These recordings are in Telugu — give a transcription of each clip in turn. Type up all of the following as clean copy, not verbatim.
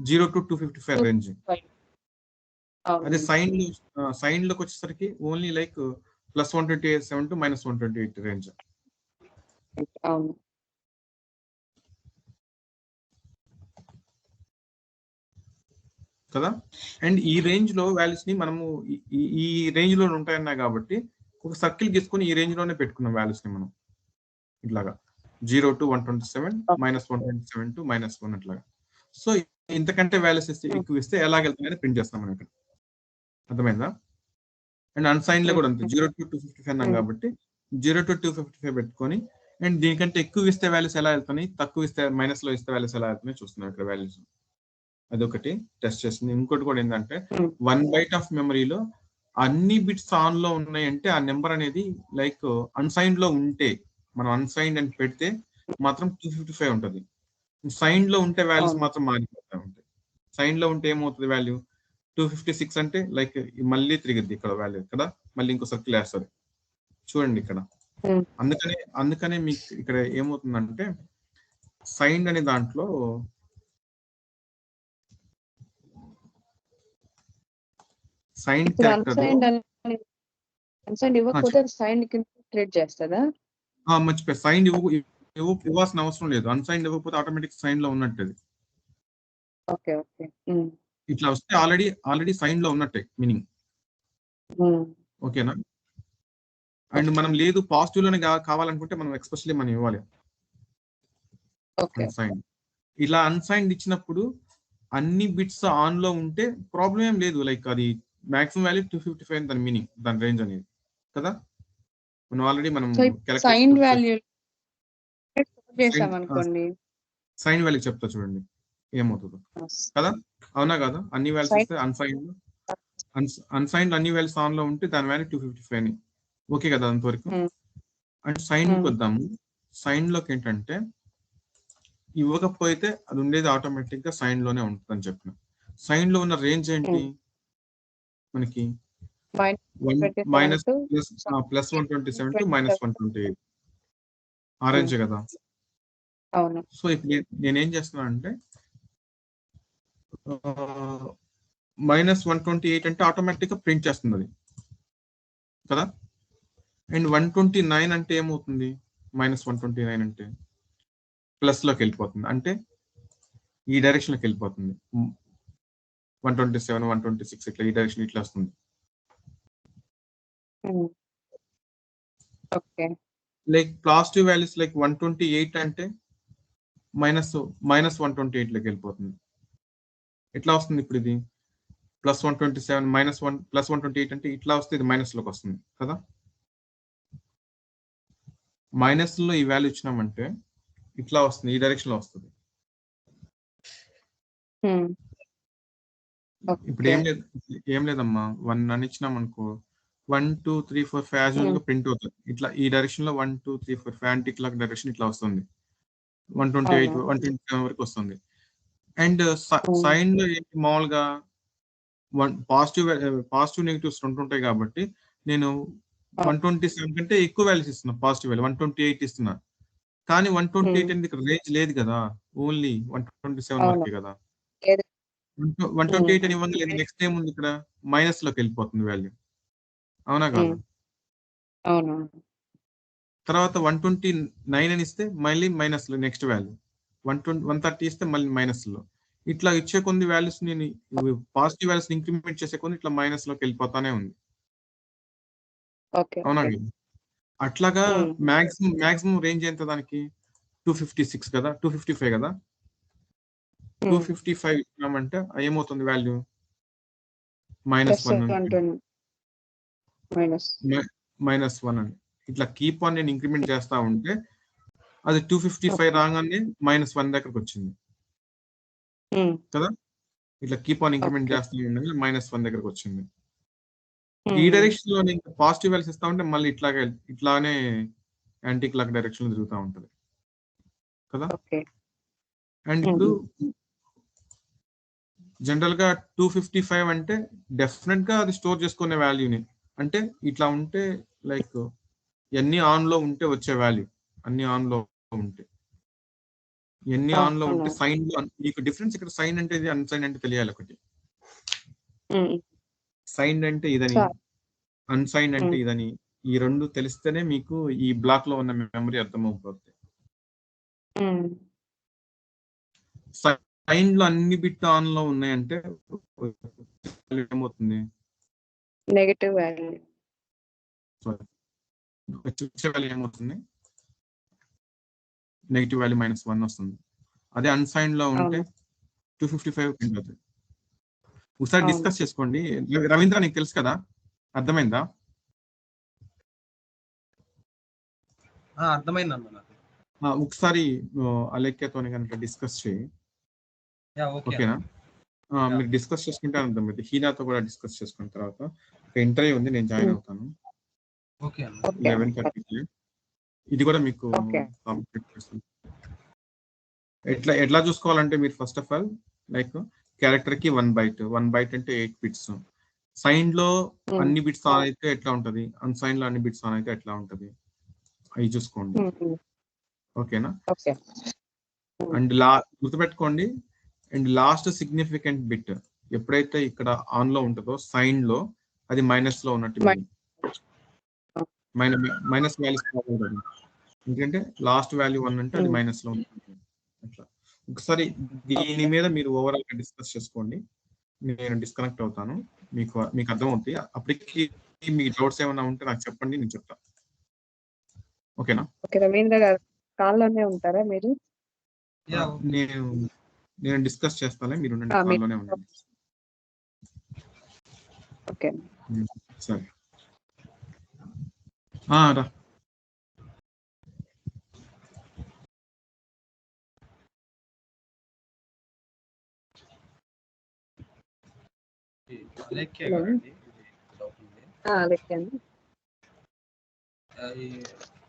0 to 255 రేంజ్. 5. అదే అవునండి. సైన్ లోకి వచ్చేసరికి ఓన్లీ లైక్ +127 to -128 రేంజ్. అవును. కదా. అండ్ ఈ రేంజ్ లో వాల్యూస్ ని మనము ఈ రేంజ్ లో ఉంటాయన్నా కాబట్టి ఒక సర్కిల్ గీసుకొని ఈ రేంజ్ లోనే పెట్టుకున్నాం వాల్యూస్ ని మనం ఇట్లాగా 0 to 127 -127 to -1 అట్లాగా. సో ఇంతకంటే వాల్యూస్ ఎక్కువ ఇస్తే ఎలాగెళ్తాయని ప్రింట్ చేస్తాం మనం ఇక్కడ. అర్థమైందా? అండ్ అన్సైన్ లో కూడా అంతే 0 to 255 అన్నాం కాబట్టి 0 to 255 పెట్టుకొని అండ్ దీనికంటే ఎక్కువ ఇస్తే వాల్యూస్ ఎలా వెళ్తున్నాయి, తక్కువ ఇస్తే మైనస్ లో ఇస్తే వాల్యూస్ ఎలా వెళ్తున్నాయి చూస్తున్నాం ఇక్కడ వాల్యూస్. అదొకటి టెస్ట్ చేస్తుంది. ఇంకోటి కూడా ఏంటంటే 1 బైట్ ఆఫ్ మెమరీలో అన్ని బిట్స్ ఆన్ లో ఉన్నాయంటే ఆ నెంబర్ అనేది లైక్ అన్సైన్డ్ లో ఉంటే మనం అన్సైన్డ్ అని పెడితే మాత్రం 255 ఉంటుంది. సైన్ లో ఉంటే వాల్యూస్ మాత్రం మారిపోతూ ఉంటాయి. సైన్ లో ఉంటే ఏమవుతుంది వాల్యూ 256 అంటే లైక్ మళ్ళీ తిరిగిద్ది ఇక్కడ వాల్యూ కదా, మళ్ళీ ఇంకో సర్కిల్ వేస్తుంది చూడండి ఇక్కడ. అందుకనే మీకు ఇక్కడ ఏమవుతుందంటే సైన్ అనే దాంట్లో సైన్ క్యారెక్టర్ అన్సైన్డ్ ఇవ్వకపోతే సైన్ కింద క్రియేట్ చేస్తుందా? మర్చిపోయి సైన్ ఇవ్వాల్సిన అవసరం లేదు. అన్సైన్ ఇవ్వకపోతే ఆటోమేటిక్ సైన్ లో ఉన్నట్టు. Okay okay. ఇట్లా వస్తే ఆల్రెడీ సైన్ లో ఉన్నట్టే మీనింగ్. ఓకేనా. అండ్ మనం లేదు పాజిటివ్ లోనే కావాలనుకుంటే మనం ఎక్స్పెషల్లీ మనం ఇవ్వాలి అన్సైన్. ఇలా అన్సైన్ ఇచ్చినప్పుడు అన్ని బిట్స్ ఆన్ లో ఉంటే ప్రాబ్లం ఏం లేదు. లైక్ అది మాక్సిమం వాల్యూ 255 దాని మీనింగ్, దాని రేంజ్ అనేది కదా. మనం ఆల్రెడీ మనం సైన్ వాల్యూ చేసామనుకోండి, సైన్ వాల్యూ చెప్తా చూడండి ఏమవుతుందో కదా. అవునా కదా, అన్ని వాల్యూస్ ఇస్తే అన్సైన్డ్ అన్ని వాల్యూస్ ఆన్ లో ఉంటే దాని వాల్యూ 255 ఓకే కదా అంతవరకు. అండ్ సైన్ కి వద్దాము. సైన్ లోకి ఏంటంటే ఇవ్వకపోతే అది ఉండేది ఆటోమేటిక్ గా సైన్ లోనే ఉంటుంది అని చెప్పిన. సైన్ లో ఉన్న రేంజ్ ఏంటి మనకి +127 to -128 ఆ రేంజ్ కదా. సో ఇప్పుడు నేనేం చేస్తున్నా అంటే -128 అంటే ఆటోమేటిక్ గా ప్రింట్ చేస్తుంది అది కదా. అండ్ 129 అంటే ఏమవుతుంది, -129 అంటే ప్లస్ లోకి వెళ్ళిపోతుంది, అంటే ఈ డైరెక్షన్ లోకి వెళ్ళిపోతుంది. 127 126 ఇట్లా ఈ డైరెక్షన్ ఇట్లా వస్తుంది. లైక్ పాజిటివ్ వాల్యూస్ లైక్ 128 అంటే -128 లోకి వెళ్ళిపోతుంది. ఎట్లా వస్తుంది ఇప్పుడు ఇది +127 -1 +128 అంటే ఇట్లా వస్తే ఇది మైనస్ లోకి వస్తుంది కదా. మైనస్ లో ఈ వాల్యూ ఇచ్చినామంటే ఇట్లా వస్తుంది, ఈ డైరెక్షన్ లో వస్తుంది. ఇప్పుడు ఏం లేదమ్మా 1 అని ఇచ్చినాం అనుకో 1 2 3 4 5 యాజువల్ గా ప్రింట్ అవుతుంది. ఇట్లా ఈ డైరెక్షన్ లో 1 2 3 4 5 యాంటీ క్లాక్ డైరెక్షన్ ఇట్లా వస్తుంది. 128 127 వరకు వస్తుంది. అండ్ సైన్ లో ఏంటి మామూలుగా పాజిటివ్ నెగిటివ్స్ రెండు ఉంటాయి కాబట్టి నేను 127 కంటే ఎక్కువ వాల్యూస్ ఇస్తున్నా. పాజిటివ్ వాల్యూ 128 ఇస్తున్నా, కానీ 128 అనేది ఇక్కడ రేంజ్ లేదు కదా, ఓన్లీ 127 వరకే కదా. 128 అని ఇవ్వండి, నెక్స్ట్ టైం ఉంది ఇక్కడ మైనస్ లోకి వెళ్ళిపోతుంది వాల్యూ. అవునా కాదు. తర్వాత 129 అని ఇస్తే మళ్ళీ మైనస్ లో నెక్స్ట్ వాల్యూ 130 ఇస్తే మళ్ళీ మైనస్ లో. ఇట్లా ఇచ్చే కొన్ని వాల్యూస్ నేను పాజిటివ్ వాల్యూస్ ఇంక్రిమెంట్ చేసే కొన్ని ఇట్లా మైనస్ లోకి వెళ్ళిపోతానే ఉంది. అవునా కదా. అట్లాగా మాక్సిమం రేంజ్ ఎంత దానికి 256 కదా, 255 కదా. 255 ఇచ్చినామంటే ఏమవుతుంది వాల్యూ -1 అని ఇట్లా కీప్ ఆన్ నేను ఇంక్రిమెంట్ చేస్తా ఉంటే అది 255 రాగానే -1 దగ్గరకు వచ్చింది కదా. ఇట్లా కీప్ ఆన్ ఇంక్రిమెంట్ చేస్తూ ఉండగా -1 దగ్గరకు వచ్చింది. ఈ డైరెక్షన్ లో నేను పాజిటివ్ వాల్యూస్ ఇస్తా ఉంటే మళ్ళీ ఇట్లానే యాంటీ క్లాక్ డైరెక్షన్ లో తిరుగుతూ ఉంటది కదా. అండ్ ఇప్పుడు జనరల్ గా 255 అంటే డెఫినెట్ గా అది స్టోర్ చేసుకునే వాల్యూని, అంటే ఇట్లా ఉంటే లైక్ అన్ని ఆన్ లో ఉంటే వచ్చే వాల్యూ, అన్ని ఆన్ లో ఉంటే ఎన్ని ఆన్ లో ఉంటే అవును. సైన్ లో మీకు డిఫరెన్స్ ఇక్కడ సైన్ అంటే ఇది అన్సైన్ అంటే తెలియాలి ఒకటి. సైన్ అంటే ఇదని, చాలు. అన్సైన్ అంటే ఇదని, ఈ రెండు తెలిస్తేనే మీకు ఈ బ్లాక్ లో ఉన్న మెమరీ అర్థమైపోతుంది. సైన్ లో అన్ని బిట్ ఆన్ లో ఉన్నాయంటే ఏమవుతుంది, నెగటివ్ వాల్యూ. వచ్చే వాల్యూ ఏమవుతుంది, నెగిటివ్ వాల్యూ -1 వస్తుంది. అదే అన్సైన్ లో ఉంటే 255 ప్రింట్ అవుతుంది. ఒకసారి డిస్కస్ చేసుకోండి. రవీంద్ర నీకు తెలుసు కదా, అర్థమైందా? అర్థమైంది అన్న నాకు. ఒకసారి అలేఖ్యతో కనుక డిస్కస్ చేయి, ఓకేనా? మీరు డిస్కస్ చేసుకుంటే అర్థమైంది. హీనాతో కూడా డిస్కస్ చేసుకున్న తర్వాత ఒక ఇంటర్వ్యూ ఉంది, నేను జాయిన్ అవుతాను 11:30కి. ఇది కూడా మీకు కంప్లీట్ చేస్తాను. ఎట్లా చూసుకోవాలంటే మీరు first of all like character కి 1 బైట్ అంటే 8 బిట్స్. సైన్ లో అన్ని బిట్స్ ఆన్ అయితే ఎట్లా ఉంటది, అన్సైన్ లో అన్ని బిట్స్ ఆన్ అయితే ఎట్లా ఉంటది, అవి చూసుకోండి, ఓకేనా? అండ్ గుర్తుపెట్టుకోండి, అండ్ లాస్ట్ సిగ్నిఫికెంట్ బిట్ ఎప్పుడైతే ఇక్కడ ఆన్ లో ఉంటుందో సైన్ లో అది మైనస్ లో ఉన్నట్టు, మైనస్ వాల్యూస్ ఉంటుంది. ఎందుకంటే లాస్ట్ వాల్యూ 1 అంటే అది మైనస్ లో ఉంటుంది. అట్లా ఒకసారి దీని మీద మీరు ఓవరాల్ గా డిస్కస్ చేసుకోండి. నేను డిస్కనెక్ట్ అవుతాను, మీకు అర్థమవుతుంది. అప్పటికి మీ డౌట్స్ ఏమైనా ఉంటే నాకు చెప్పండి, నేను చెప్తాను, ఓకేనా? రవీంద్ర గారు కాల్లోనే ఉంటారా మీరు? నేను డిస్కస్ చేస్తాను, మీరు కాల్లోనే ఉండండి. ఓకే సరే రా.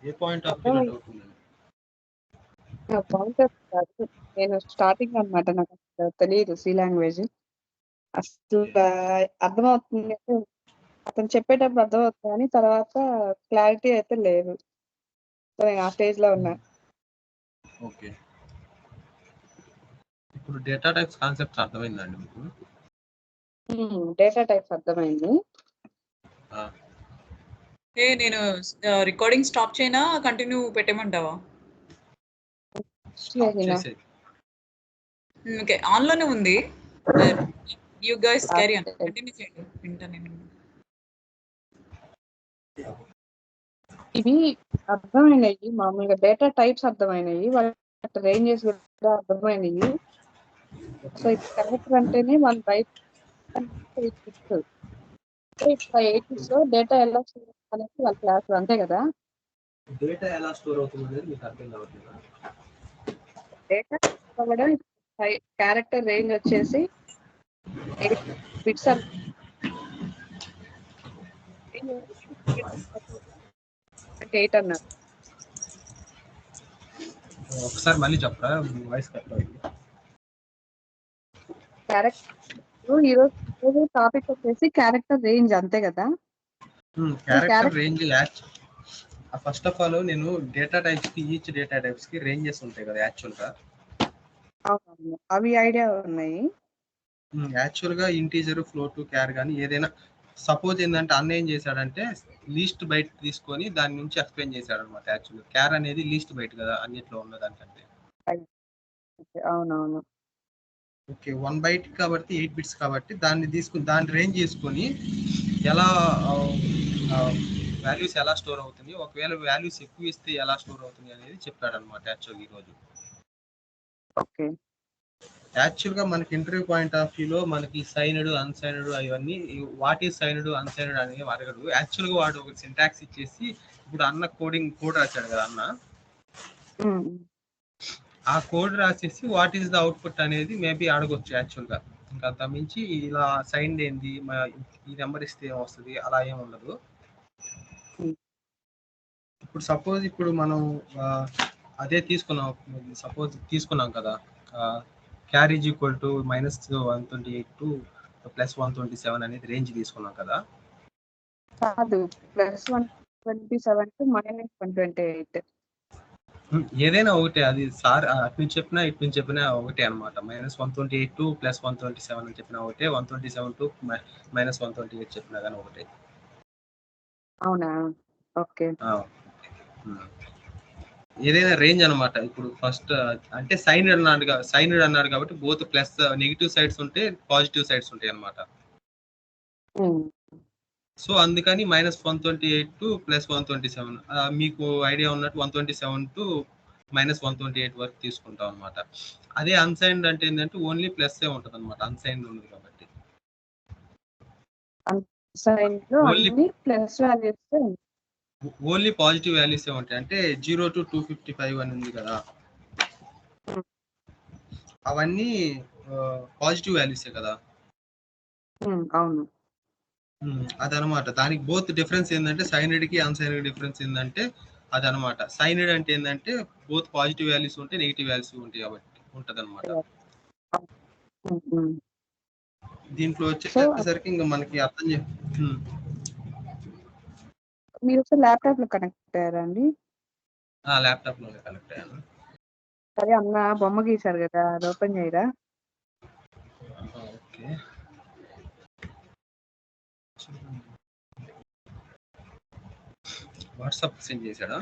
ఏ పాయింట్ ఆఫ్ వ్యూ డౌట్ ఉంది? నేను స్టార్టింగ్ అన్నమాట, నాకు తెలియదు సి లాంగ్వేజ్ అసలు. అర్థమవుతుంది, అతను చెప్పేటప్పుడు అర్థమవుతుంది, కానీ తర్వాత క్లారిటీ అయితే లేదు. నేను ఆ స్టేజ్ లో ఉన్నా. ఓకే, ఇప్పుడు డేటా టైప్స్ కాన్సెప్ట్ అర్థమైందండి మీకు? డేటా టైప్స్ అర్థమైంది. నేను రికార్డింగ్ స్టాప్ చేయనా, కంటిన్యూ పెట్టేమంటావా? ఓకే, ఆన్ లోనే ఉంది. You guys carry on, continue చేయండి, వింటా నేను. ఇవి అర్థమైనవి, మామూలుగా డేటా టైప్స్ అర్థమైనవి, వాటి రేంజెస్ కూడా అర్థమైనవి. సో ఇప్పుడు క్యారెక్టర్ అంటేనే 1 బైట్ 8 బిట్స్. ఇప్పుడు 8 బిట్స్ లో డేటా ఎలా స్టోర్ అనేది వాళ్ళ క్లాస్, అంతే కదా? డేటా ఎలా స్టోర్ అవుతుంది అనేది మీకు అర్థం కావట్లేదా? డేటా అవ్వడం క్యారెక్టర్ రేంజ్ వచ్చేసి 8 బిట్స్. 8 అన్నారు. ఒకసారి మళ్ళీ చెప్పరా, వాయిస్ కట్ అవుతుంది. క్యారెక్టర్ ఈరోజు టాపిక్ వచ్చేసి క్యారెక్టర్ రేంజ్, అంతే కదా? Character range first of all నేను డేటా టైప్స్ కి, ఈచ్ డేటా టైప్స్ కి రేంజెస్ ఉంటాయి కదా యాక్చువల్ గా. అవును, అవి ఐడియా ఉన్నాయి. యాక్చువల్ గా ఇంటీజర్, ఫ్లోట్, క్యార్ కానీ ఏదైనా సపోజ్ ఏంటంటే అన్న ఏం చేశాడంటే లీస్ట్ బైట్ తీసుకొని దాని నుంచి ఎక్స్ప్లెయిన్ చేశాడు అనమాట. యాక్చువల్ క్యార్ అనేది లీస్ట్ బైట్ కదా అన్నిట్లో ఉన్నదానికంటే. అవునవును. ఓకే, 1 బైట్ కాబట్టి 8 బిట్స్ కాబట్టి దాన్ని తీసుకుని దాన్ని రేంజ్ చేసుకొని ఎలా వాల్యూస్ ఎలా స్టోర్ అవుతుంది, ఒకవేళ వాల్యూస్ ఎక్కువ ఇస్తే ఎలా స్టోర్ అవుతుంది అనేది చెప్పాడు అనమాట యాక్చువల్ ఈరోజు. ఓకే, యాక్చువల్ గా మనకి ఇంటర్వ్యూ పాయింట్ ఆఫ్ వ్యూలో మనకి సైనడ్, అన్సైనడ్ అవన్నీ వాట్ ఈస్ సైనడ్, అన్సైనడ్ అనేవి అడగడు. యాక్చువల్ గా వాడు ఒక సింటాక్స్ ఇచ్చేసి, ఇప్పుడు అన్న కోడ్ రాశాడు కదా అన్న, ఆ కోడ్ రాసేసి వాట్ ఈస్ ద అవుట్పుట్ అనేది మేబీ అడగొచ్చు యాక్చువల్ గా. ఇంకా అంత మించి ఇలా సైన్ ఏంది, ఈ నెంబర్ ఇస్తే ఏమొస్తుంది అలా ఏమి ఉండదు. ఇప్పుడు సపోజ్ ఇప్పుడు మనం అదే తీసుకున్నాం కదా, క్యార్ ఈజ్ ఈక్వల్ టు -128 టు +127 అనేది రేంజ్ తీసుకున్నాం కదా. కాదు, +127 టు -128. ఏదైనా ఒకటే, అది సార్ అటు నుంచి చెప్పినా ఇటు నుంచి చెప్పినా ఒకటే అనమాట. -128 టు +127 అని చెప్పినా ఒకటే, 127 టు -128 చెప్పినా కానీ ఒకటే. అవునా? ఓకే. ఏదైనా రేంజ్ అనమాట. ఇప్పుడు ఫస్ట్ అంటే సైన్ అన్నాడు కాబట్టి బోత్ ప్లస్ నెగిటివ్ సైడ్స్ ఉంటే పాజిటివ్ సైడ్స్ ఉంటాయి అనమాట. సో అందుకని -128 టు +127 మీకు ఐడియా ఉన్నట్టు 127 టు -128 వరకు తీసుకుంటాం అనమాట. అదే అన్సైన్డ్ అంటే ఏంటంటే ఓన్లీ ప్లస్ ఉంటుంది అనమాట, అన్సైన్డ్ ఉంది కాబట్టి. ఓన్లీ పాజిటివ్ వాల్యూస్ ఉంటాయి. అంటే 0 to 255 అని ఉంది కదా, అవన్నీ పాజిటివ్ వాల్యూసే కదా. అవును. అదనమాట. దానికి బోత్ డిఫరెన్స్ ఏంటంటే సైనెడ్ కి అన్సైనెడ్ డిఫరెన్స్ ఏంటంటే అదనమాట. సైనెడ్ అంటే ఏంటంటే బోత్ పాజిటివ్ వాల్యూస్ ఉంటాయి, నెగిటివ్ వాల్యూస్ ఉంటాయి కాబట్టి ఉంటదన్నమాట. దీంట్లో వచ్చేసరికి ఇంకా మనకి అర్థం మీరు ల్యాప్టాప్ లో కనెక్ట్ అయ్యారా అండి? ల్యాప్టాప్ లో కనెక్ట్ అయ్యాను. సరే అన్న బొమ్మ గీశారు కదా, అది ఓపెన్ చేయరా? ఓకే. వాట్సాప్ సెండ్ చేశాడా?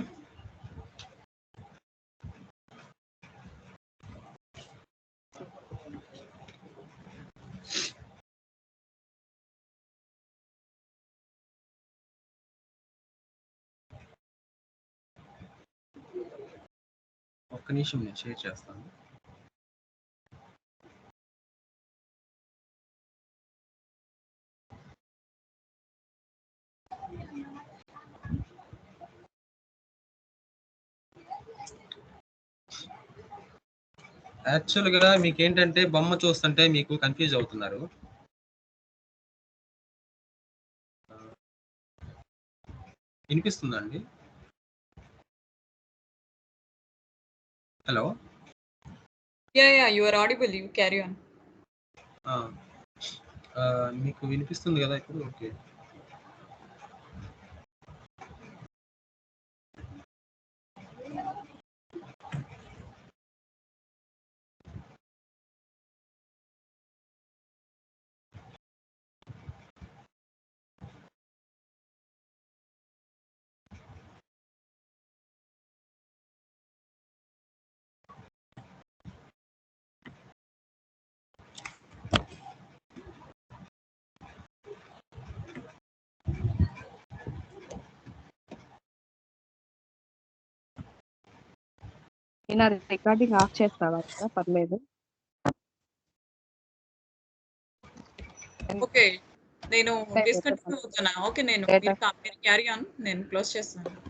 ఒక్క నిమిషం నేను షేర్ చేస్తాను. యాక్చువల్గా మీకు ఏంటంటే బొమ్మ చూస్తుంటే మీకు కన్ఫ్యూజ్ అవుతున్నారు. వినిపిస్తుందండి? Hello. Yeah, you are audible. You carry on. మీకు వినిపిస్తుంది కదా ఇప్పుడు? ఓకే. రికార్డింగ్ ఆఫ్ చేస్తావా? పర్లేదు. ఓకే, నేను డిస్కంటిన్యూ అవుతున్నా. ఓకే, నేను క్యారీ ఆన్, నేను క్లోజ్ చేస్తాను.